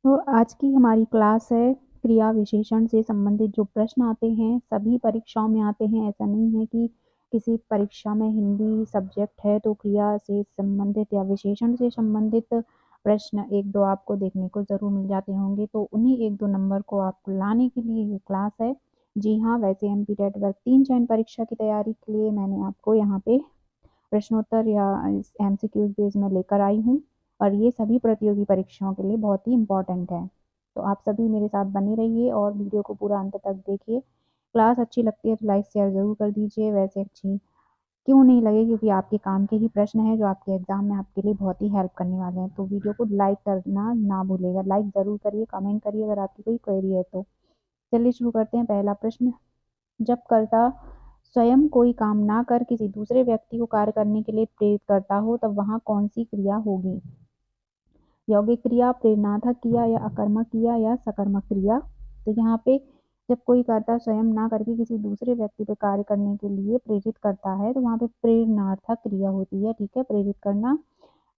तो आज की हमारी क्लास है क्रिया विशेषण से संबंधित जो प्रश्न आते हैं सभी परीक्षाओं में आते हैं। ऐसा नहीं है कि किसी परीक्षा में हिंदी सब्जेक्ट है तो क्रिया से संबंधित या विशेषण से संबंधित प्रश्न एक दो आपको देखने को ज़रूर मिल जाते होंगे। तो उन्हीं एक दो नंबर को आपको लाने के लिए ये क्लास है। जी हाँ, वैसे एमपी टेट वर्ग 3 चयन परीक्षा की तैयारी के लिए मैंने आपको यहाँ पे प्रश्नोत्तर या एमसीक्यूज बेस में लेकर आई हूँ और ये सभी प्रतियोगी परीक्षाओं के लिए बहुत ही इम्पोर्टेंट है। तो आप सभी मेरे साथ बने रहिए और वीडियो को पूरा अंत तक देखिए। क्लास अच्छी लगती है तो लाइक शेयर ज़रूर कर दीजिए। वैसे अच्छी क्यों नहीं लगे, क्योंकि आपके काम के ही प्रश्न हैं जो आपके एग्जाम में आपके लिए बहुत ही हेल्प करने वाले हैं। तो वीडियो को लाइक करना ना भूलिएगा, लाइक ज़रूर करिए, कमेंट करिए अगर आपकी कोई क्वेरी है तो। चलिए शुरू करते हैं। पहला प्रश्न, जब कर्ता स्वयं कोई काम ना कर किसी दूसरे व्यक्ति को कार्य करने के लिए प्रेरित करता हो तब वहाँ कौन सी क्रिया होगी? यौगिक क्रिया, प्रेरणार्थक क्रिया या अकर्मक क्रिया या सकर्मक क्रिया? तो यहाँ पे जब कोई कर्ता स्वयं ना करके किसी दूसरे व्यक्ति पर कार्य करने के लिए प्रेरित करता है तो वहाँ पे प्रेरणार्थक क्रिया होती है। ठीक है, प्रेरित करना।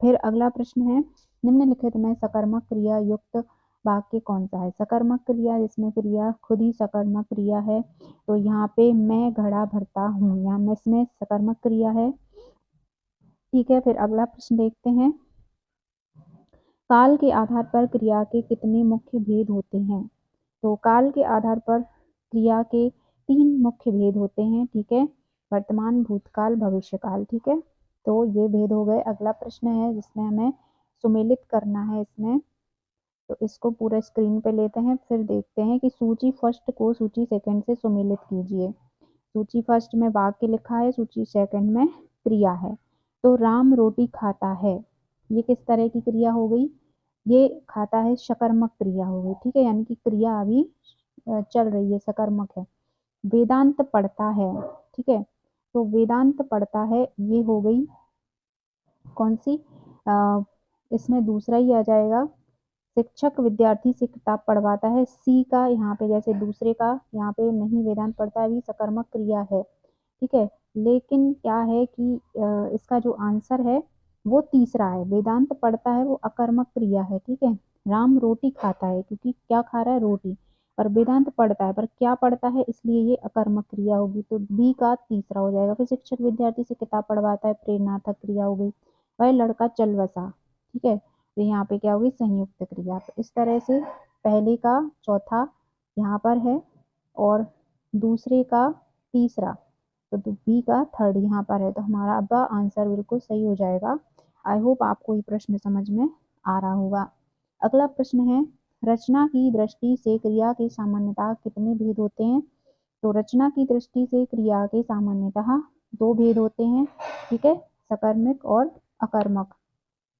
फिर अगला प्रश्न है, निम्नलिखित में सकर्मक क्रिया युक्त वाक्य कौन सा है? सकर्मक क्रिया जिसमें क्रिया खुद ही सकर्मक क्रिया है, तो यहाँ पे मैं घड़ा भरता हूँ, यहाँ में इसमें सकर्मक क्रिया है। ठीक है, फिर अगला प्रश्न देखते हैं, काल के आधार पर क्रिया के कितने मुख्य भेद होते हैं? तो काल के आधार पर क्रिया के 3 मुख्य भेद होते हैं। ठीक है, वर्तमान, भूतकाल, भविष्यकाल। ठीक है, तो ये भेद हो गए। अगला प्रश्न है जिसमें हमें सुमेलित करना है इसमें, तो इसको पूरा स्क्रीन पे लेते हैं, फिर देखते हैं कि सूची फर्स्ट को सूची सेकंड से सुमेलित कीजिए। सूची फर्स्ट में वाक्य लिखा है, सूची सेकंड में क्रिया है। तो राम रोटी खाता है, ये किस तरह की क्रिया हो गई? ये खाता है सकर्मक क्रिया हो गई। ठीक है, यानी कि क्रिया अभी चल रही है, सकर्मक है। वेदांत पढ़ता है, ठीक है, तो वेदांत पढ़ता है ये हो गई कौन सी? इसमें दूसरा ही आ जाएगा, शिक्षक विद्यार्थी से किताब पढ़वाता है, सी का यहाँ पे जैसे दूसरे का यहाँ पे नहीं, वेदांत पढ़ता है भी सकर्मक क्रिया है। ठीक है, लेकिन क्या है कि इसका जो आंसर है वो तीसरा है, वेदांत पढ़ता है वो अकर्मक क्रिया है। ठीक है, राम रोटी खाता है क्योंकि क्या खा रहा है? रोटी। और वेदांत पढ़ता है पर क्या पढ़ता है, इसलिए ये अकर्मक क्रिया होगी, तो बी का तीसरा हो जाएगा। फिर शिक्षक विद्यार्थी से किताब पढ़वाता है, प्रेरणार्थक क्रिया हो गई। वह लड़का चल बसा, ठीक है, तो यहाँ पे क्या होगी? संयुक्त क्रिया। तो इस तरह से पहले का चौथा यहाँ पर है और दूसरे का तीसरा, तो बी का थर्ड यहाँ पर है, तो हमारा अब आंसर बिल्कुल सही हो जाएगा। आई होप आपको ये प्रश्न समझ में आ रहा होगा। अगला प्रश्न है, रचना की दृष्टि से क्रिया के सामान्यतः कितने भेद होते हैं? तो रचना की दृष्टि से क्रिया के सामान्यतः 2 भेद होते हैं। ठीक है, सकर्मक और अकर्मक।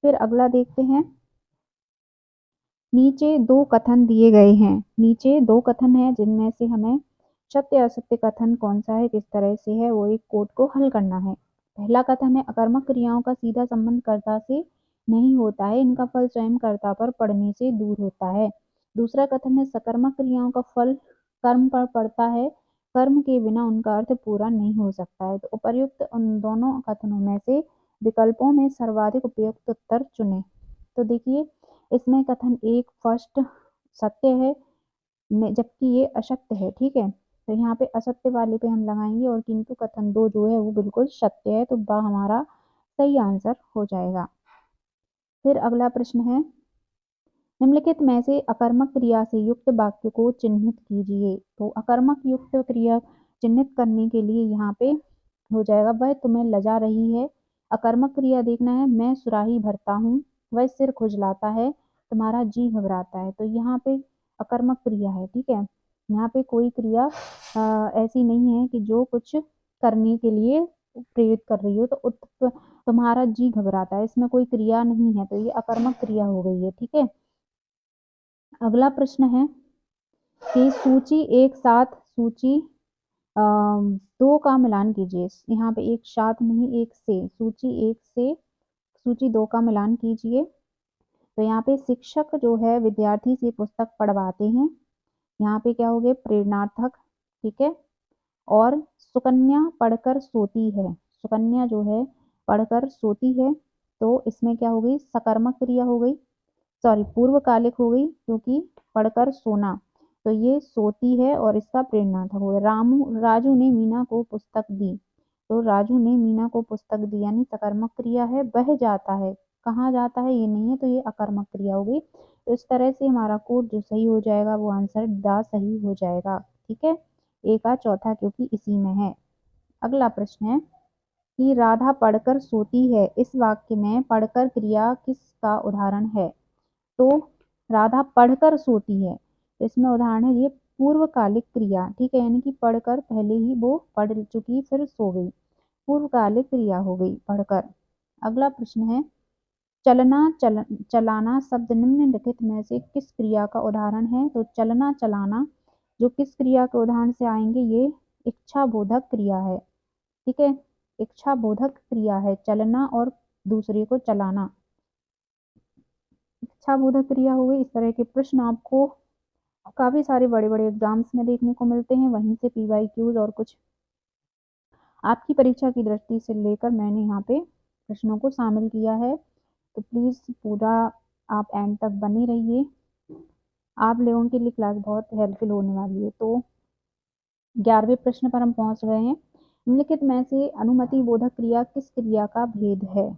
फिर अगला देखते हैं, नीचे 2 कथन दिए गए हैं, नीचे 2 कथन हैं जिनमें से हमें सत्य असत्य कथन कौन सा है, किस तरह से है, वो एक कोड को हल करना है। पहला कथन है, अकर्मक क्रियाओं का सीधा संबंध कर्ता से नहीं होता है, इनका फल स्वयं कर्ता पर पड़ने से दूर होता है। दूसरा कथन है, सकर्मक क्रियाओं का फल कर्म पर पड़ता है, कर्म के बिना उनका अर्थ पूरा नहीं हो सकता है। तो उपर्युक्त उन दोनों कथनों में से विकल्पों में सर्वाधिक उपयुक्त उत्तर चुनें। तो देखिए, इसमें कथन एक फर्स्ट सत्य है जबकि ये असत्य है। ठीक है, तो यहाँ पे असत्य वाले पे हम लगाएंगे और किंतु कथन 2 जो है वो बिल्कुल सत्य है, तो बा हमारा सही आंसर हो जाएगा। फिर अगला प्रश्न है, निम्नलिखित में से अकर्मक क्रिया से युक्त वाक्य को चिन्हित कीजिए। तो अकर्मक युक्त क्रिया चिन्हित करने के लिए यहाँ पे हो जाएगा, वह तुम्हें लजा रही है। अकर्मक क्रिया देखना है, मैं सुराही भरता हूँ, वह सिर खुजलाता है, तुम्हारा जी घबराता है। तो यहाँ पे अकर्मक क्रिया है। ठीक है, यहाँ पे कोई क्रिया ऐसी नहीं है कि जो कुछ करने के लिए प्रेरित कर रही हो। तो तुम्हारा जी घबराता है, इसमें कोई क्रिया नहीं है, तो ये अकर्मक क्रिया हो गई है। ठीक है, अगला प्रश्न है कि सूची एक साथ सूची 2 का मिलान कीजिए। यहाँ पे एक साथ नहीं, एक से, सूची एक से सूची 2 का मिलान कीजिए। तो यहाँ पे शिक्षक जो है विद्यार्थी से पुस्तक पढ़वाते हैं, यहाँ पे क्या हो गए? प्रेरणार्थक। ठीक है, और सुकन्या पढ़कर सोती है, सुकन्या जो है पढ़कर सोती है, तो इसमें क्या हो गई? सकर्मक क्रिया हो गई। सॉरी पूर्वकालिक हो गई क्योंकि पढ़कर सोना, तो ये सोती है और इसका प्रेरणार्थक हो गया। राजू ने मीना को पुस्तक दी, तो राजू ने मीना को पुस्तक दी यानी सकर्मक क्रिया है। वह जाता है, कहाँ जाता है ये नहीं है, तो ये अकर्मक क्रिया हो गई। तो इस तरह से हमारा कोड जो सही हो जाएगा वो आंसर द सही हो जाएगा। ठीक है, ए का चौथा क्योंकि इसी में है। अगला प्रश्न है कि राधा पढ़कर सोती है, इस वाक्य में पढ़कर क्रिया किसका उदाहरण है? तो राधा पढ़कर सोती है, तो इसमें उदाहरण है ये पूर्वकालिक क्रिया। ठीक है, यानी कि पढ़कर पहले ही वो पढ़ चुकी फिर सो गई, पूर्वकालिक क्रिया हो गई पढ़कर। अगला प्रश्न है चलाना शब्द निम्नलिखित में से किस क्रिया का उदाहरण है? तो चलना चलाना जो किस क्रिया के उदाहरण से आएंगे, ये इच्छा बोधक क्रिया है। ठीक है, इच्छा बोधक क्रिया है चलना और दूसरे को चलाना, इच्छा बोधक क्रिया हो गई। इस तरह के प्रश्न आपको काफी सारे बड़े बड़े एग्जाम्स में देखने को मिलते हैं, वहीं से PYQs और कुछ आपकी परीक्षा की दृष्टि से लेकर मैंने यहाँ पे प्रश्नों को शामिल किया है। तो प्लीज पूरा आप एंड तक बने रहिए, आप लोगों के लिए क्लास बहुत हेल्पफुल होने वाली है। तो 11वें प्रश्न पर हम पहुंच गए हैं। निम्नलिखित में से अनुमति बोधक क्रिया किस क्रिया का भेद है?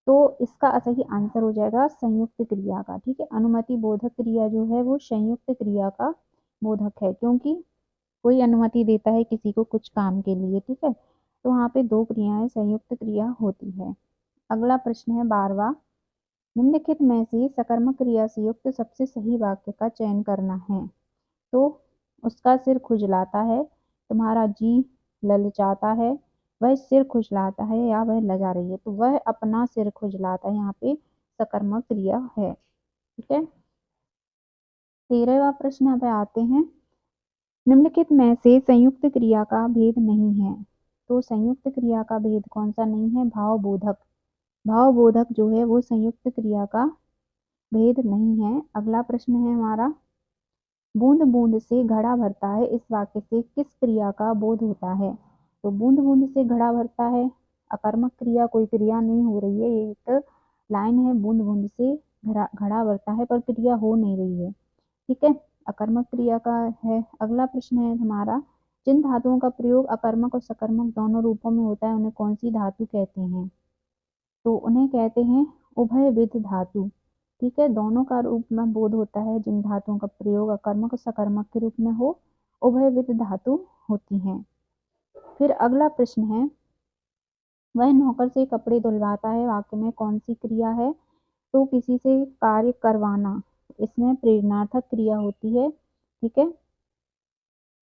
तो इसका सही आंसर हो जाएगा संयुक्त क्रिया का। ठीक है, अनुमति बोधक क्रिया जो है वो संयुक्त क्रिया का बोधक है, क्योंकि कोई अनुमति देता है किसी को कुछ काम के लिए। ठीक है, तो वहाँ पे दो क्रियाएं संयुक्त क्रिया होती है। अगला प्रश्न है 12वां, निम्नलिखित में से सकर्मक क्रिया से युक्त सबसे सही वाक्य का चयन करना है। तो उसका सिर खुजलाता है, तुम्हारा जी ललचाता है, वह सिर खुजलाता है या वह लजा रही है, तो वह अपना सिर खुजलाता है, यहाँ पे सकर्मक क्रिया है। ठीक है, 13वां प्रश्न यहाँ पे आते हैं, निम्नलिखित में से संयुक्त क्रिया का भेद नहीं है। तो संयुक्त क्रिया का भेद कौन सा नहीं है? भावबोधक, भावबोधक जो है वो संयुक्त क्रिया का भेद नहीं है। अगला प्रश्न है हमारा, बूंद बूंद से घड़ा भरता है, इस वाक्य से किस क्रिया का बोध होता है? तो बूंद बूंद से घड़ा भरता है, अकर्मक क्रिया, कोई क्रिया नहीं हो रही है, ये एक लाइन है, बूंद बूंद से घड़ा भरता है पर क्रिया हो नहीं रही है। ठीक है, अकर्मक क्रिया का है। अगला प्रश्न है हमारा, जिन धातुओं का प्रयोग अकर्मक और सकर्मक दोनों रूपों में होता है उन्हें कौन सी धातु कहते हैं? तो उन्हें कहते हैं उभयविध धातु। ठीक है, दोनों का रूप में बोध होता है, जिन धातुओं का प्रयोग अकर्मक और सकर्मक के रूप में हो, उभयविध धातु होती हैं। फिर अगला प्रश्न है, वह नौकर से कपड़े धुलवाता है, वाक्य में कौन सी क्रिया है? तो किसी से कार्य करवाना, इसमें प्रेरणार्थक क्रिया होती है। ठीक है,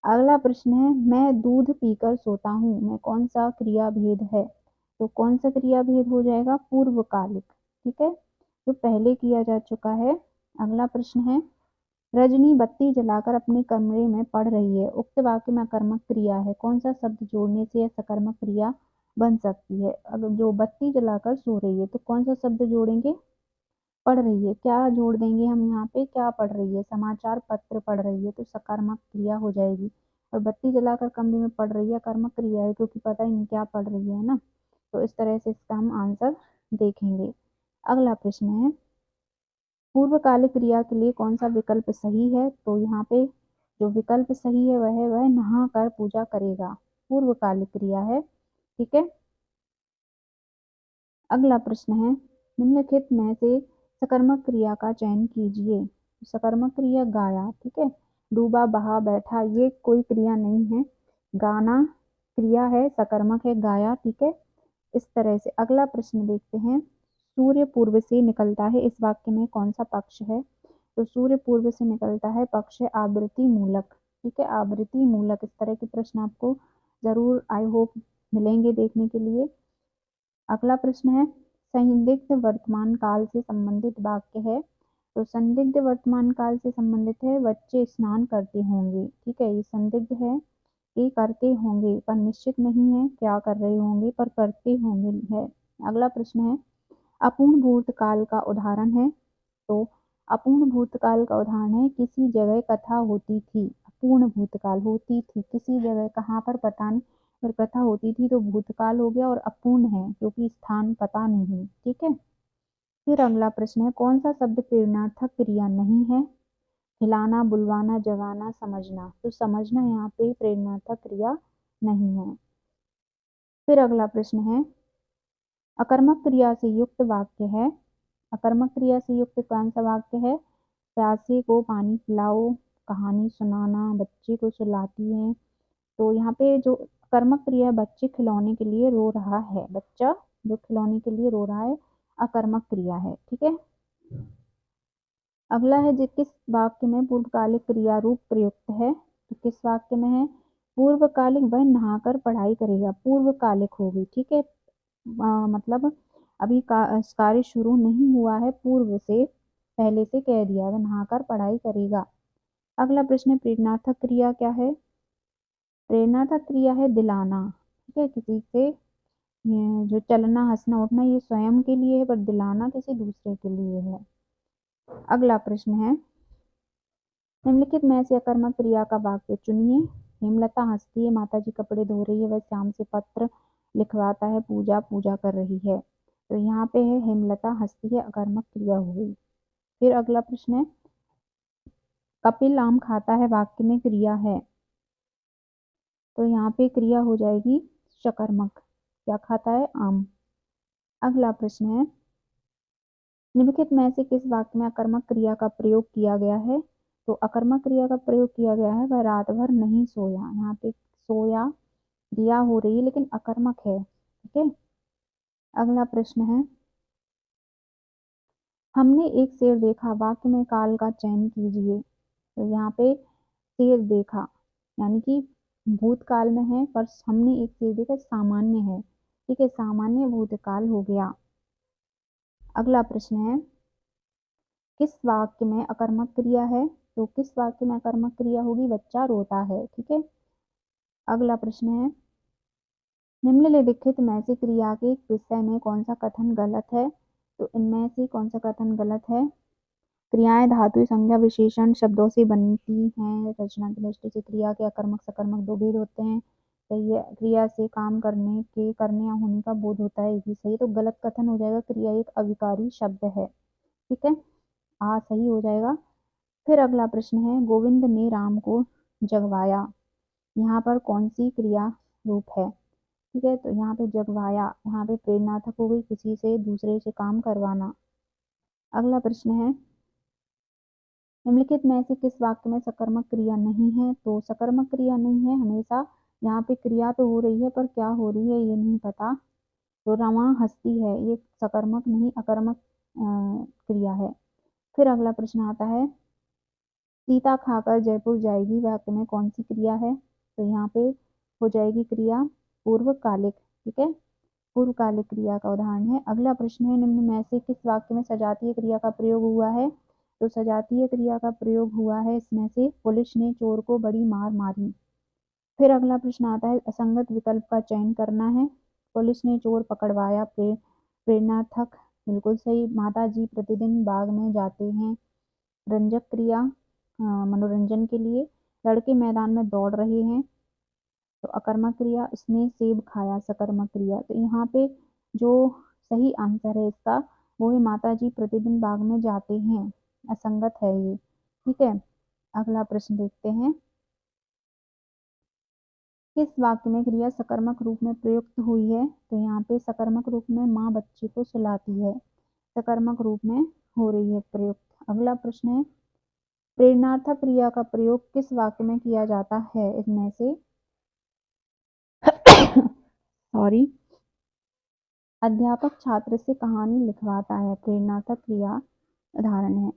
अगला प्रश्न है, मैं दूध पीकर सोता हूँ, मैं कौन सा क्रिया भेद है? तो कौन सा क्रिया भेद हो जाएगा? पूर्वकालिक। ठीक है, जो पहले किया जा चुका है। अगला प्रश्न है, रजनी बत्ती जलाकर अपने कमरे में पढ़ रही है, उक्त वाक्य में अकर्मक क्रिया है, कौन सा शब्द जोड़ने से यह सकर्मक क्रिया बन सकती है? अगर जो बत्ती जलाकर सो रही है तो कौन सा शब्द जोड़ेंगे? पढ़ रही है, क्या जोड़ देंगे हम यहाँ पे? क्या पढ़ रही है? समाचार पत्र पढ़ रही है, तो सकारात्मक क्रिया हो जाएगी। और बत्ती जलाकर कमरे में पढ़ रही है कर्मक क्रिया है, क्योंकि पता ही नहीं क्या पढ़ रही है ना। तो इस तरह से इसका हम आंसर देखेंगे। अगला प्रश्न है, पूर्वकालिक क्रिया के लिए कौन सा विकल्प सही है? तो यहाँ पे जो विकल्प सही है वह नहा कर पूजा करेगा, पूर्वकालिक क्रिया है। ठीक है, अगला प्रश्न है, निम्नलिखित में से सकर्मक क्रिया का चयन कीजिए। सकर्मक क्रिया गाया। ठीक है, डूबा, बहा, बैठा, ये कोई क्रिया नहीं है, गाना क्रिया है, सकर्मक है गाया। ठीक है, इस तरह से अगला प्रश्न देखते हैं, सूर्य पूर्व से निकलता है, इस वाक्य में कौन सा पक्ष है? तो सूर्य पूर्व से निकलता है, पक्ष है आवृत्ति मूलक। ठीक है, आवृत्ति मूलक। इस तरह के प्रश्न आपको जरूर आई होप मिलेंगे देखने के लिए। अगला प्रश्न है, संदिग्ध वर्तमान काल से संबंधित वाक्य है। तो संदिग्ध वर्तमान काल से संबंधित है, बच्चे स्नान करते होंगे। ठीक है, ये संदिग्ध है, ये करते होंगे पर निश्चित नहीं है क्या कर रहे होंगे, पर करते होंगे है। अगला प्रश्न है, अपूर्ण भूतकाल का उदाहरण है। तो अपूर्ण भूतकाल का उदाहरण है, किसी जगह कथा होती थी, अपूर्ण भूतकाल होती थी किसी जगह, कहाँ पर पता नहीं, पर कथा होती थी, तो भूतकाल हो गया। और अपूर्ण है क्योंकि स्थान पता नहीं। ठीक है, फिर अगला प्रश्न है, कौन सा शब्द प्रेरणार्थक क्रिया नहीं है? खिलाना, बुलवाना, जगाना, समझना। तो समझना यहाँ पे प्रेरणार्थक क्रिया नहीं है। फिर अगला प्रश्न है, अकर्मक क्रिया से युक्त वाक्य है। अकर्मक क्रिया से युक्त कौन सा वाक्य है? प्यासे को पानी पिलाओ, कहानी सुनाना, बच्चे को सुलाती है। तो यहाँ पे जो कर्मक क्रिया, बच्चे खिलौने के लिए रो रहा है, बच्चा जो खिलौने के लिए रो रहा है, अकर्मक क्रिया है। ठीक है। अगला है, जो किस वाक्य में पूर्वकालिक क्रिया रूप प्रयुक्त है? तो किस वाक्य में है? पूर्वकालिक, वह नहाकर पढ़ाई करेगा, पूर्वकालिक होगी। ठीक है। मतलब अभी कार्य शुरू नहीं हुआ है, पूर्व से पहले से कह दिया, वह नहाकर पढ़ाई करेगा। अगला प्रश्न है, प्रेरणार्थक क्रिया क्या है? प्रेरणार्थक क्रिया है दिलाना। ठीक है। किसी से ये जो चलना, हंसना, उठना, ये स्वयं के लिए है, पर दिलाना किसी दूसरे के लिए है। अगला प्रश्न है, निम्नलिखित में से अकर्मक क्रिया का वाक्य चुनिए। हेमलता हंसती है, माता जी कपड़े धो रही है, वह श्याम से पत्र लिखवाता है, पूजा पूजा कर रही है। तो यहाँ पे है हेमलता हंसती है, अकर्मक क्रिया हो गई। फिर अगला प्रश्न है, कपिल आम खाता है, वाक्य में क्रिया है। तो यहाँ पे क्रिया हो जाएगी सकर्मक। क्या खाता है? आम। अगला प्रश्न है, निम्नलिखित में से किस वाक्य में अकर्मक क्रिया का प्रयोग किया गया है? तो अकर्मक क्रिया का प्रयोग किया गया है, वह रात भर नहीं सोया। यहाँ पे सोया क्रिया हो रही है लेकिन अकर्मक है। ठीक है। अगला प्रश्न है, हमने एक शेर देखा, वाक्य में काल का चयन कीजिए। तो यहाँ पे शेर देखा यानी कि भूतकाल में है, पर हमने एक शेर देखा सामान्य है। ठीक है। सामान्य भूतकाल हो गया। अगला प्रश्न है, किस वाक्य में अकर्मक क्रिया है? तो किस वाक्य में अकर्मक क्रिया होगी? बच्चा रोता है। ठीक है। अगला प्रश्न है, निम्नलिखित में से क्रिया के विषय में कौन सा कथन गलत है? तो इनमें से कौन सा कथन गलत है? क्रियाएं धातु, संज्ञा, विशेषण शब्दों से बनती हैं। रचना की दृष्टि से क्रिया के अकर्मक सकर्मक दो भेद होते हैं। सही है। क्रिया से काम करने के, करने या होने का बोध होता है, ये भी सही। तो गलत कथन हो जाएगा, क्रिया एक अविकारी शब्द है। ठीक है। सही हो जाएगा। फिर अगला प्रश्न है, गोविंद ने राम को जगवाया। यहाँ पर कौन सी क्रिया रूप है? ठीक है। तो यहाँ पे जगवाया, यहाँ पे प्रेरणार्थक हो गई, किसी से दूसरे से काम करवाना। अगला प्रश्न है, निम्नलिखित में से किस वाक्य में सकर्मक क्रिया नहीं है? तो सकर्मक क्रिया नहीं है हमेशा। यहाँ पे क्रिया तो हो रही है, पर क्या हो रही है ये नहीं पता। तो रमा हंसती है, ये सकर्मक नहीं अकर्मक क्रिया है। फिर अगला प्रश्न आता है, सीता खाकर जयपुर जाएगी, वाक्य में कौन सी क्रिया है? तो यहाँ पे हो जाएगी क्रिया पूर्वकालिक। ठीक है। पूर्वकालिक क्रिया का उदाहरण है। अगला प्रश्न है, निम्न में से किस वाक्य में सजातीय क्रिया का प्रयोग हुआ है? तो सजातीय क्रिया का प्रयोग हुआ है इसमें से, पुलिस ने चोर को बड़ी मार मारी। फिर अगला प्रश्न आता है, असंगत विकल्प का चयन करना है। पुलिस ने चोर पकड़वाया, प्रेरणार्थक बिल्कुल सही। माता जी प्रतिदिन बाग में जाते हैं, रंजक क्रिया मनोरंजन के लिए। लड़के मैदान में दौड़ रहे हैं, तो अकर्मक क्रिया। उसने सेब खाया, सकर्मक क्रिया। तो यहाँ पे जो सही आंसर है इसका, वो है माता जी प्रतिदिन बाग में जाते हैं, असंगत है ये। ठीक है। अगला प्रश्न देखते हैं, किस वाक्य में क्रिया सकर्मक रूप में प्रयुक्त हुई है? तो यहाँ पे सकर्मक रूप में माँ बच्चे को सुलाती है, सकर्मक रूप में हो रही है प्रयुक्त। अगला प्रश्न है, प्रेरणार्थक क्रिया का प्रयोग किस वाक्य में किया जाता है इनमें से? सॉरी, अध्यापक छात्र से कहानी लिखवाता है, प्रेरणार्थक क्रिया उदाहरण है।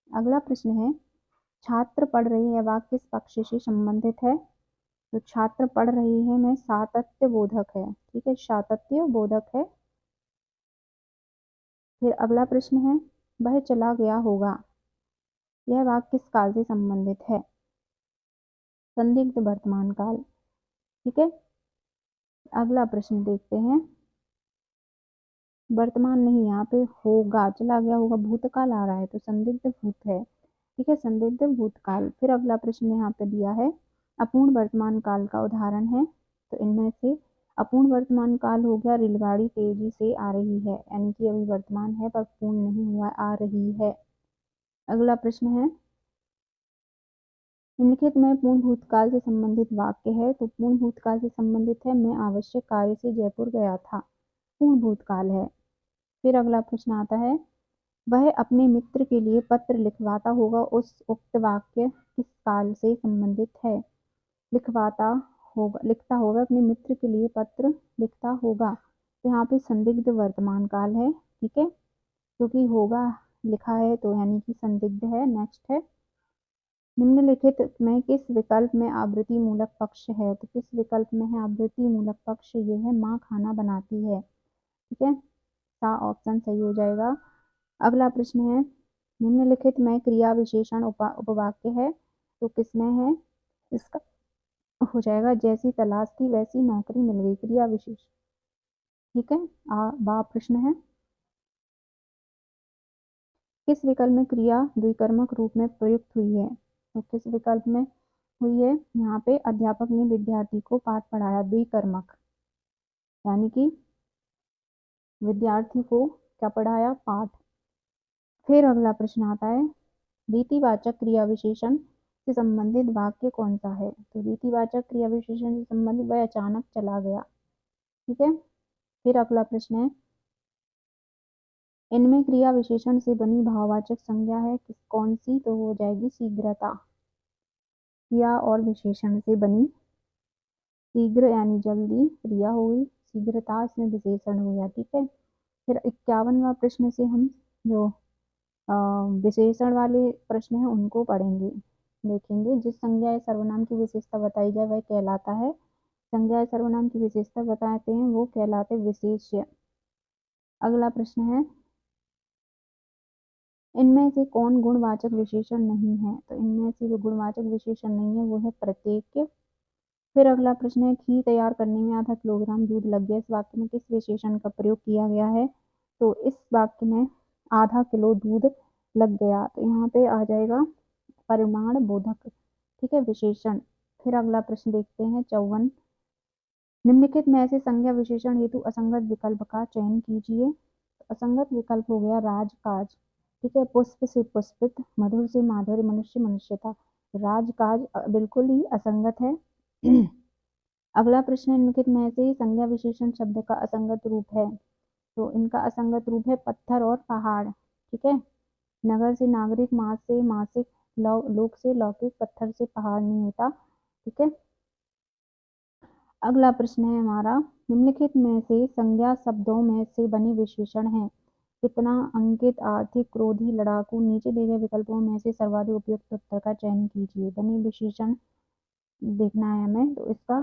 अगला प्रश्न है, छात्र पढ़ रही है, वाक्य किस पक्ष से संबंधित है? तो छात्र पढ़ रही है में सातत्य बोधक है। ठीक है। सातत्य बोधक है। फिर अगला प्रश्न है, वह चला गया होगा, यह वाक्य किस काल से संबंधित है? संदिग्ध वर्तमान काल। ठीक है। अगला प्रश्न देखते हैं, वर्तमान नहीं, यहाँ पे होगा, चला गया होगा, भूतकाल आ रहा है, तो संदिग्ध भूत है। ठीक है। संदिग्ध भूतकाल। फिर अगला प्रश्न यहाँ पे दिया है, अपूर्ण वर्तमान काल का उदाहरण है। तो इनमें से अपूर्ण वर्तमान काल हो गया रेलगाड़ी तेजी से आ रही है, यानी कि अभी वर्तमान है पर पूर्ण नहीं हुआ, आ रही है। अगला प्रश्न है निम्नलिखित में पूर्ण भूतकाल से संबंधित वाक्य है, तो पूर्ण भूतकाल से संबंधित है मैं आवश्यक कार्य से जयपुर गया था, पूर्ण भूतकाल है। फिर अगला प्रश्न आता है वह अपने मित्र के लिए पत्र लिखवाता होगा, उस उक्त वाक्य किस काल से संबंधित है? लिखवाता होगा, लिखता होगा, अपने मित्र के लिए पत्र लिखता होगा, तो यहाँ पे संदिग्ध वर्तमान काल है, ठीक है, क्योंकि होगा लिखा है तो यानी कि संदिग्ध है। नेक्स्ट है निम्नलिखित में किस विकल्प में आवृत्ति मूलक पक्ष है, तो किस विकल्प में है आवृत्ति मूलक पक्ष? ये है माँ खाना बनाती है, ठीक है, सा ऑप्शन सही हो जाएगा। अगला प्रश्न है निम्नलिखित में क्रिया विशेषण उपवाक्य है, तो किसमें है? इसका हो जाएगा जैसी तलाश थी वैसी नौकरी मिल गई, क्रिया विशेष, ठीक है। बा प्रश्न है किस विकल्प में क्रिया द्विकर्मक रूप में प्रयुक्त हुई है, तो किस विकल्प में हुई है? यहाँ पे अध्यापक ने विद्यार्थी को पाठ पढ़ाया, द्विकर्मक, यानी कि विद्यार्थी को क्या पढ़ाया? पाठ। फिर अगला प्रश्न आता है रीतिवाचक क्रिया विशेषण से संबंधित वाक्य कौन सा है, तो रीतिवाचक क्रिया विशेषण से संबंधित वह अचानक चला गया, ठीक है। फिर अगला प्रश्न है इनमें क्रिया विशेषण से बनी भाववाचक संज्ञा है किस कौन सी, तो हो जाएगी शीघ्रता। क्रिया और विशेषण से बनी, शीघ्र यानी जल्दी क्रिया हो गई, शीघ्रता इसमें विशेषण हो गया, ठीक है। फिर 51वां प्रश्न से हम जो विशेषण वाले प्रश्न हैं उनको पढ़ेंगे, देखेंगे। जिस संज्ञा या सर्वनाम की विशेषता बताई जाए वह कहलाता है, संज्ञा या सर्वनाम की विशेषता बताते हैं वो कहलाते विशेष्य। अगला प्रश्न है इनमें से कौन गुणवाचक विशेषण नहीं है, तो इनमें से जो गुणवाचक विशेषण नहीं है वो है प्रत्येक। फिर अगला प्रश्न है घी तैयार करने में आधा किलोग्राम दूध लग गया, इस वाक्य में किस विशेषण का प्रयोग किया गया है, तो इस वाक्य में आधा किलो दूध लग गया, तो यहाँ पे आ जाएगा परिमाण बोधक, ठीक है, विशेषण। फिर अगला प्रश्न देखते हैं 54 निम्नलिखित में ऐसे संज्ञा विशेषण हेतु असंगत विकल्प का चयन कीजिए, असंगत विकल्प हो गया राजकाज, ठीक है, पुष्प से पुष्पित, मधुर से माधुर्य, मनुष्य मनुष्यता, राजकाज बिल्कुल ही असंगत है। अगला प्रश्न निम्नलिखित में से संज्ञा विशेषण शब्द का असंगत रूप है, तो इनका असंगत रूप है पत्थर और पहाड़, ठीक है, नगर से नागरिक, मास से मासिक, लोक से लौकिक, पत्थर से पहाड़ नहीं होता, ठीक है। अगला प्रश्न है हमारा निम्नलिखित में से संज्ञा शब्दों में से बनी विशेषण है कितना? अंकित, आर्थिक, क्रोधी, लड़ाकू, नीचे दिए गए विकल्पों में से सर्वाधिक उपयुक्त उत्तर का चयन कीजिए। बनी विशेषण देखना है हमें, तो इसका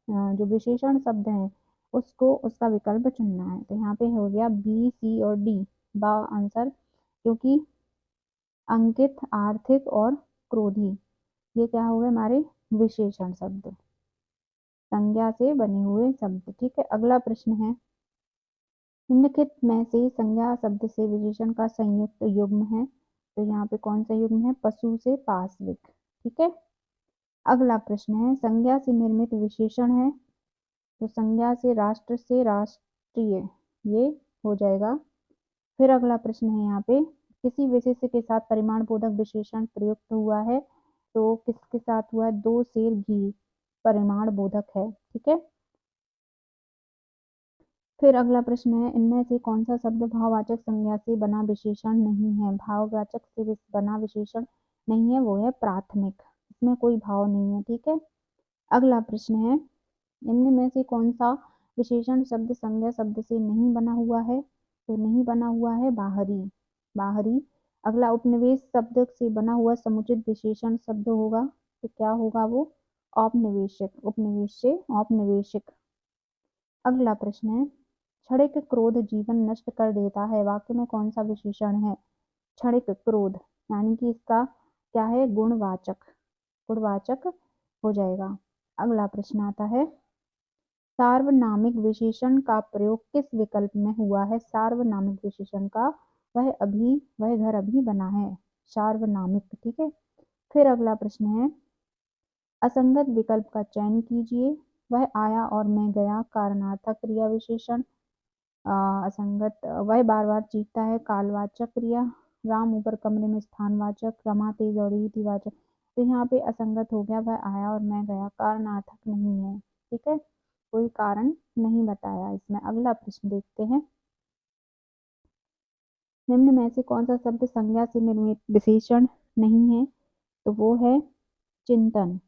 जो विशेषण शब्द है उसको उसका विकल्प चुनना है, तो यहाँ पे हो गया बी, सी और डी बा आंसर, क्योंकि अंकित, आर्थिक और क्रोधी ये क्या हो गए हमारे विशेषण शब्द, संज्ञा से बने हुए शब्द, ठीक है। अगला प्रश्न है निम्नलिखित में से संज्ञा शब्द से विशेषण का संयुक्त युग्म है, तो यहाँ पे कौन सा युग्म है? पशु से पाश्विक, ठीक है। अगला प्रश्न है संज्ञा से निर्मित विशेषण है, तो संज्ञा से राष्ट्र से राष्ट्रीय, ये हो जाएगा। फिर अगला प्रश्न है यहाँ पे किसी विशेष्य के साथ परिमाण बोधक विशेषण प्रयुक्त हुआ है, तो किसके साथ हुआ है? 2 सेर घी परिमाण बोधक है, ठीक है। फिर अगला प्रश्न है इनमें से कौन सा शब्द भाववाचक संज्ञा से बना विशेषण नहीं है? भाववाचक से बना विशेषण नहीं है वो है प्राथमिक, इसमें कोई भाव नहीं है, ठीक है। अगला प्रश्न है इनमें में से कौन सा विशेषण शब्द संज्ञा शब्द से नहीं बना हुआ है, तो नहीं बना हुआ है बाहरी, बाहरी। अगला उपनिवेश शब्द से बना हुआ समुचित विशेषण शब्द होगा, तो क्या होगा वो? औपनिवेशिक, उपनिवेश से औपनिवेशिक। अगला प्रश्न है क्षणिक क्रोध जीवन नष्ट कर देता है, वाक्य में कौन सा विशेषण है? क्षणिक क्रोध, यानी कि इसका क्या है? गुणवाचक, गुणवाचक हो जाएगा। अगला प्रश्न आता है सार्वनामिक विशेषण का प्रयोग किस विकल्प में हुआ है? सार्वनामिक विशेषण का वह घर अभी बना है, सार्वनामिक, ठीक है। फिर अगला प्रश्न है असंगत विकल्प का चयन कीजिए, वह आया और मैं गया कारणार्थक क्रिया विशेषण। असंगत, वह बार बार चीखता है कालवाचक क्रिया। राम ऊपर कमरे में स्थानवाचक, रमा तेज और रीतिवाचक। तो यहाँ पे असंगत हो गया, वह आया और मैं गया, कारणार्थक नहीं है। ठीक है, कोई कारण नहीं बताया इसमें। अगला प्रश्न देखते हैं, निम्न में से कौन सा शब्द संज्ञा से निर्मित विशेषण नहीं है? तो वो है चिंतन।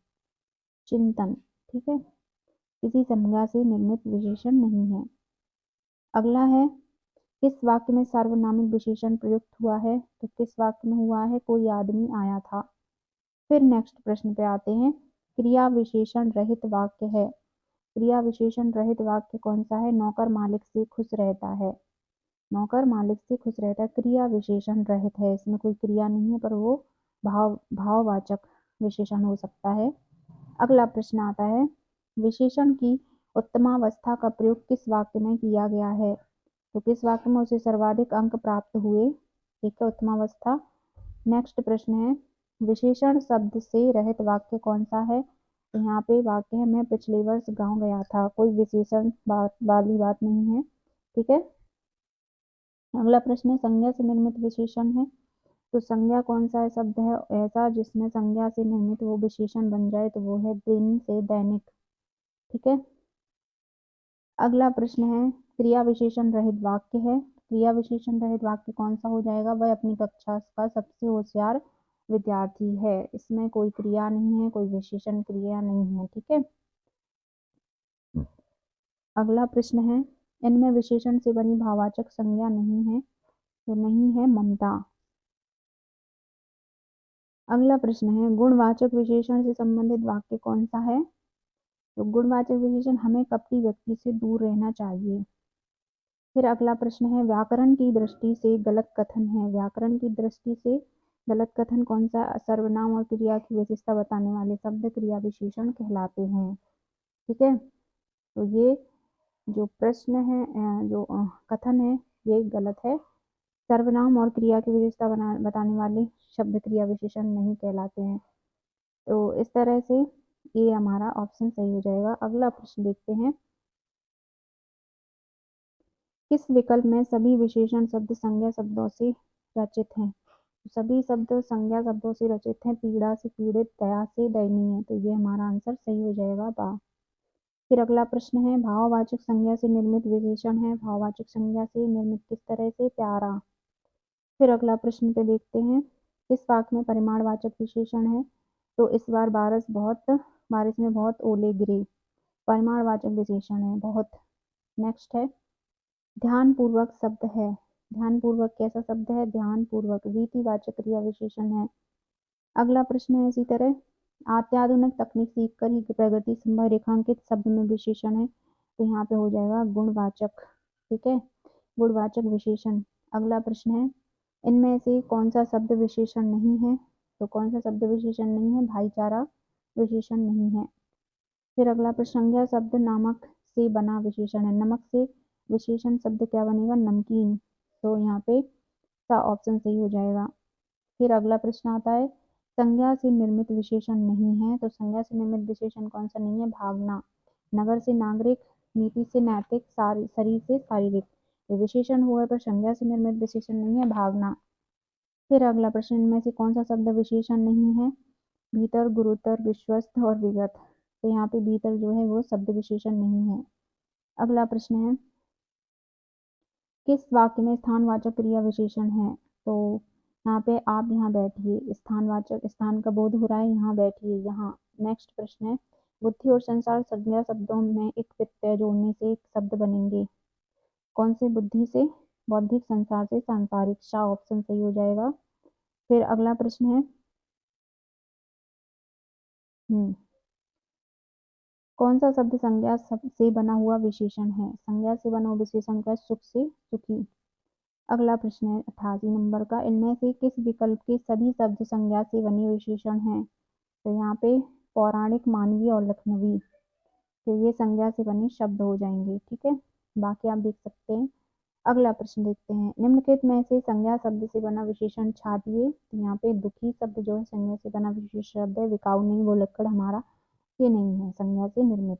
चिंतन, ठीक है, किसी संज्ञा से निर्मित विशेषण नहीं है। अगला है, किस वाक्य में सार्वनामिक विशेषण प्रयुक्त हुआ है? तो किस वाक्य में हुआ है? कोई आदमी आया था। फिर नेक्स्ट प्रश्न पे आते हैं, क्रिया विशेषण रहित वाक्य है। क्रिया विशेषण रहित वाक्य कौन सा है? नौकर मालिक से खुश रहता है। नौकर मालिक से खुश रहता है, क्रिया विशेषण रहित है, इसमें कोई क्रिया नहीं है, पर वो भाववाचक विशेषण हो सकता है। अगला प्रश्न आता है, विशेषण की उत्तमावस्था का प्रयोग किस वाक्य में किया गया है? तो किस वाक्य में उसे सर्वाधिक अंक प्राप्त हुए? ठीक है, उत्तमावस्था। नेक्स्ट प्रश्न है, विशेषण शब्द से रहित वाक्य कौन सा है? तो यहाँ पे वाक्य है, मैं पिछले वर्ष गांव गया था। कोई विशेषण वाली बात नहीं है। ठीक है, अगला प्रश्न है, संज्ञा से निर्मित विशेषण है। तो संज्ञा कौन सा शब्द है ऐसा जिसमें संज्ञा से निर्मित वो विशेषण बन जाए? तो वो है दिन से दैनिक। ठीक है, अगला प्रश्न है, क्रिया विशेषण रहित वाक्य है। क्रिया विशेषण रहित वाक्य कौन सा हो जाएगा? वह अपनी कक्षा का सबसे होशियार विद्यार्थी है। इसमें कोई क्रिया नहीं है, कोई विशेषण क्रिया नहीं है। ठीक है, अगला प्रश्न है, इनमें विशेषण से बनी भाववाचक संज्ञा नहीं है। तो नहीं है ममता। अगला प्रश्न है, गुणवाचक विशेषण से संबंधित वाक्य कौन सा है? तो गुणवाचक विशेषण, हमें कपटी व्यक्ति से दूर रहना चाहिए। फिर अगला प्रश्न है, व्याकरण की दृष्टि से गलत कथन है। व्याकरण की दृष्टि से गलत कथन कौन सा? सर्वनाम और क्रिया की विशेषता बताने वाले शब्द क्रिया विशेषण कहलाते हैं। ठीक है, तो ये जो प्रश्न है, जो कथन है, ये गलत है। सर्वनाम और क्रिया की विशेषता बताने वाले शब्द क्रिया विशेषण नहीं कहलाते हैं। तो इस तरह से ये हमारा ऑप्शन सही हो जाएगा। अगला प्रश्न देखते हैं, किस विकल्प में सभी विशेषण शब्द संज्ञा शब्दों से रचित हैं? सभी शब्द संज्ञा शब्दों से रचित हैं। पीड़ा से पीड़ित, दया से दयनीय। तो ये हमारा आंसर सही हो जाएगा, बा। फिर अगला प्रश्न है, भाववाचक संज्ञा से निर्मित विशेषण है। भाववाचक संज्ञा से निर्मित किस तरह से? प्यारा। फिर अगला प्रश्न पे देखते हैं, किस वाक्य में परिमाणवाचक विशेषण है? तो इस बार बारिश में बहुत ओले गिरे। परिमाणवाचक विशेषण है बहुत। नेक्स्ट है, ध्यानपूर्वक शब्द है। ध्यानपूर्वक कैसा शब्द है? ध्यानपूर्वक रीतिवाचक क्रिया विशेषण है। अगला प्रश्न है इसी तरह, अत्याधुनिक तकनीक सीखकर ही प्रगति संभव रेखांकित शब्द में विशेषण है। तो यहाँ पे हो जाएगा गुणवाचक। ठीक है, गुणवाचक विशेषण। अगला प्रश्न है, इनमें से कौन सा शब्द विशेषण नहीं है? तो कौन सा शब्द विशेषण नहीं है? भाईचारा विशेषण नहीं है। फिर अगला प्रश्न, संज्ञा शब्द नामक से बना विशेषण है। नमक से विशेषण शब्द क्या बनेगा? नमकीन। तो यहाँ पे सा ऑप्शन सही हो जाएगा। फिर अगला प्रश्न आता है, संज्ञा से निर्मित विशेषण नहीं है। तो संज्ञा से निर्मित विशेषण कौन सा नहीं है? भावना। नगर से नागरिक, नीति से नैतिक, शरीर से शारीरिक। ये विशेषण हुए पर संज्ञा से निर्मित विशेषण नहीं है, भावना। फिर अगला प्रश्न, इनमें से कौन सा शब्द विशेषण नहीं है? भीतर, गुरुतर, विश्वस्त और विगत। तो यहाँ पे भीतर जो है वो शब्द विशेषण नहीं है। अगला प्रश्न है, किस वाक्य में स्थानवाचक क्रिया विशेषण है? तो यहाँ पे आप यहाँ बैठिए, स्थानवाचक, स्थान का बोध हो रहा है, यहाँ बैठिए, यहाँ। नेक्स्ट प्रश्न है, बुद्धि और संसार संज्ञा शब्दों में एक प्रत्यय जोड़ने से एक शब्द बनेंगे। कौन से? बुद्धि से बौद्धिक, संसार से सांसारिक। सा ऑप्शन सही हो जाएगा। फिर अगला प्रश्न है, कौन सा शब्द संज्ञा से बना हुआ विशेषण है? संज्ञा से बना हुआ विशेषण का सुख से सुखी। अगला प्रश्न है 88 नंबर का, इनमें से किस विकल्प के सभी शब्द संज्ञा से बने विशेषण हैं? तो यहाँ पे पौराणिक, मानवीय और लखनवी। तो ये संज्ञा से बने शब्द हो जाएंगे। ठीक है, बाकी आप देख सकते हैं। अगला प्रश्न देखते हैं, निम्नलिखित में से संज्ञा शब्द से बना विशेषण छाटिए। तो यहाँ पे दुखी शब्द जो है संज्ञा से बना विशेष शब्द है। विकाऊ नहीं, वो लक्कड़ हमारा ये नहीं है संज्ञा से निर्मित।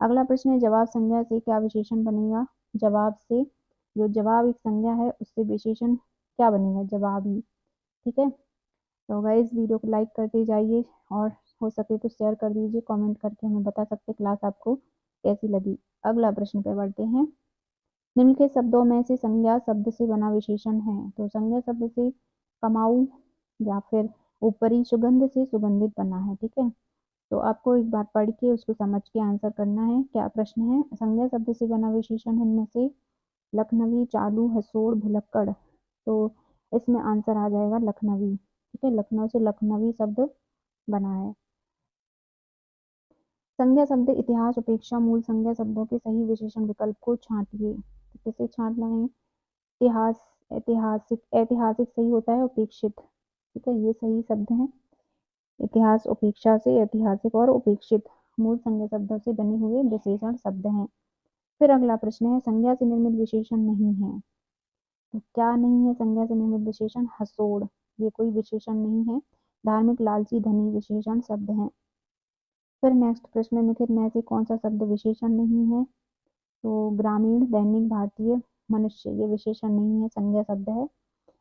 अगला प्रश्न है जवाब संज्ञा से क्या विशेषण बनेगा। जवाब से, जो जवाब एक संज्ञा है उससे विशेषण क्या बनेगा, जवाब ही। ठीक है, तो गाइस वीडियो को लाइक करते जाइए और हो सके तो शेयर कर दीजिए, कमेंट करके हमें बता सकते क्लास आपको कैसी लगी। अगला प्रश्न पे बढ़ते हैं। निम्नलिखित शब्दों में से संज्ञा शब्द से बना विशेषण है। तो संज्ञा शब्द से कमाऊ या फिर ऊपरी सुगंध से सुगंधित बना है। ठीक है, तो आपको एक बार पढ़ के उसको समझ के आंसर करना है। क्या प्रश्न है, संज्ञा शब्द से बना विशेषण है इनमें से लखनवी, चालू, हसोड़, भुलक्कड़। तो इसमें आंसर आ जाएगा लखनवी। ठीक है, लखनऊ से लखनवी शब्द बना है। संज्ञा शब्द इतिहास उपेक्षा मूल संज्ञा शब्दों के सही विशेषण विकल्प को छांटिए। तो किसे छांटना है, इतिहास, ऐतिहासिक, ऐतिहासिक सही होता है, उपेक्षित। ठीक है, ये सही शब्द हैं। इतिहास उपेक्षा से ऐतिहासिक और उपेक्षित मूल संज्ञा शब्दों से बने हुए विशेषण शब्द हैं। फिर अगला प्रश्न है संज्ञा से निर्मित विशेषण नहीं है। तो क्या नहीं है संज्ञा से निर्मित विशेषण, हसोड़, ये कोई विशेषण नहीं है। धार्मिक, लालची, धनी विशेषण शब्द हैं। फिर नेक्स्ट प्रश्न, निम्नलिखित में से कौन सा शब्द विशेषण नहीं है। तो ग्रामीण, दैनिक, भारतीय, मनुष्य, ये विशेषण नहीं है, संज्ञा शब्द है।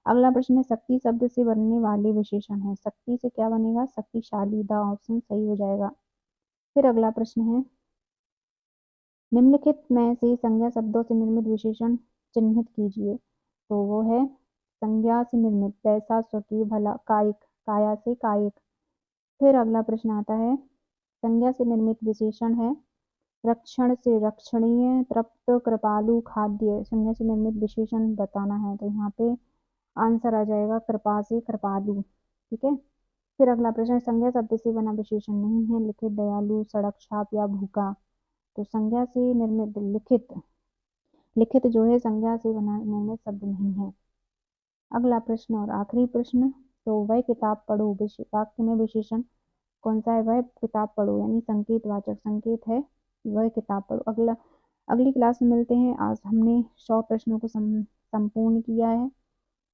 अगला प्रश्न है शक्ति शब्द से बनने वाले विशेषण है। शक्ति से क्या बनेगा, शक्तिशाली, द ऑप्शन सही हो जाएगा। फिर अगला प्रश्न है निम्नलिखित में से संज्ञा शब्दों से निर्मित विशेषण चिन्हित कीजिए। तो वो है संज्ञा से निर्मित पैसा, स्वकीय, भला, कायिक, काया से कायिक। फिर अगला प्रश्न आता है संज्ञा से निर्मित विशेषण है रक्षण से रक्षणीय, तृप्त, कृपालु, खाद्य। संज्ञा से निर्मित विशेषण बताना है, तो यहाँ पे आंसर आ जाएगा कृपा से कृपालु। ठीक है, फिर अगला प्रश्न संज्ञा शब्द से बना विशेषण नहीं है, लिखित, दयालु, सड़क, छाप या भूखा। तो संज्ञा से निर्मित लिखित, लिखित जो है संज्ञा से बना निर्मित शब्द नहीं है। अगला प्रश्न और आखिरी प्रश्न, तो वह किताब पढ़ो, वाक्य में विशेषण कौन सा है, वह किताब पढ़ो, यानी संकेत वाचक संकेत है, वह किताब पढ़ो। अगली क्लास में मिलते हैं। आज हमने 100 प्रश्नों को संपूर्ण किया है।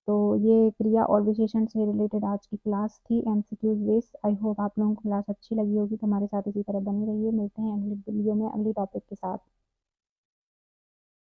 तो ये क्रिया और विशेषण से रिलेटेड आज की क्लास थी, एमसीक्यूज बेस्ड। आई होप आप लोगों को क्लास अच्छी लगी होगी, तो हमारे साथ इसी तरह बनी रहिए। मिलते हैं अगली वीडियो में अगली टॉपिक के साथ।